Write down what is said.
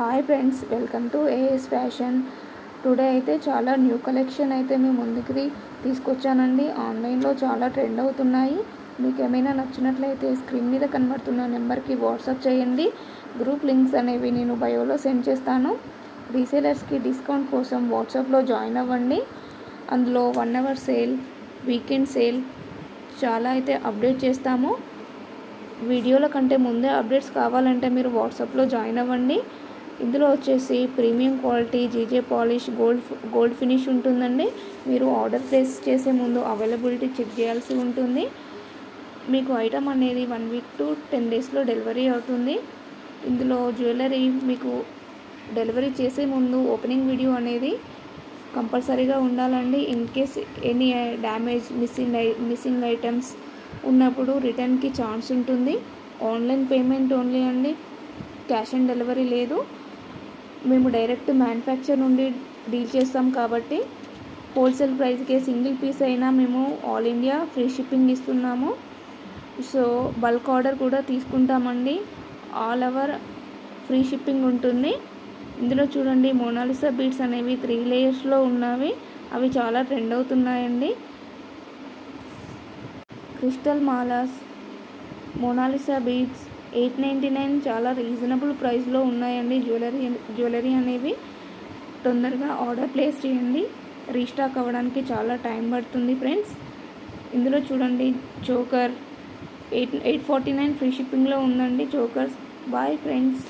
Hi friends, welcome to AS fashion. Today అయితే చాలా new collection అయితే మేము ముందుకి తీసుకొచ్చానండి. ఆన్లైన్లో చాలా ట్రెండ్ అవుతున్నాయి. మీకు ఏమైనా నచ్చినట్లయితే స్క్రీన్ మీద కనబడుతున్న నెంబర్కి వాట్సాప్ చేయండి. గ్రూప్ లింక్స్ అనేవి నేను బయోలో సెండ్ చేస్తాను. రీసేలర్స్కి డిస్కౌంట్ కోసం వాట్సాప్లో జాయిన్ అవ్వండి. అందులో 1 hour సేల్, వీకెండ్ సేల్ చాలా అయితే అప్డేట్ చేస్తాము. వీడియోల కంటే ముందే అప్డేట్స్ కావాలంటే మీరు వాట్సాప్లో జాయిన్ అవ్వండి. ఇందులో వచ్చేసి premium quality GJ polish gold finish ఉంటుందండి. మీరు ఆర్డర్ ప్లేస్ చేసే ముందు అవైలబిలిటీ చెక్ చేయాల్సి ఉంటుంది. మీకు ఐటమ్ అనేది 1 week to 10 daysలో డెలివరీ అవుతుంది. ఇందులో జ్యువెలరీ మీకు డెలివరీ చేసే ముందు ఓపెనింగ్ వీడియో అనేది కంపల్సరీగా ఉండాలండి. In case any damage missing items ఉన్నప్పుడు రిటర్న్కి ఛాన్స్ ఉంటుంది. ఆన్లైన్ పేమెంట్ ఓన్లీ అండి, క్యాష్ ఆన్ డెలివరీ లేదు. మేము డైరెక్ట్ మ్యానుఫ్యాక్చర్ నుండి డీల్ చేస్తాం కాబట్టి హోల్సేల్ ప్రైస్కే సింగిల్ పీస్ అయినా మేము ఆల్ ఇండియా ఫ్రీ షిప్పింగ్ ఇస్తున్నాము. సో బల్క్ ఆర్డర్ కూడా తీసుకుంటామండి. ఆల్ ఓవర్ ఫ్రీ షిప్పింగ్ ఉంటుంది. ఇందులో చూడండి, మోనాలిసా బీడ్స్ అనేవి 3 layers ఉన్నవి. అవి చాలా ట్రెండ్ అవుతున్నాయండి. క్రిస్టల్ మాలాస్, మోనాలిసా బీడ్స్ 899 చాలా రీజనబుల్ ప్రైస్లో ఉన్నాయండి. జ్యువెలరీ అనేవి తొందరగా ఆర్డర్ ప్లేస్ చేయండి. రీస్టాక్ అవ్వడానికి చాలా టైం పడుతుంది ఫ్రెండ్స్. ఇందులో చూడండి, చోకర్ 849 ఫ్రీ షిప్పింగ్లో ఉందండి. చోకర్స్. Boy friends.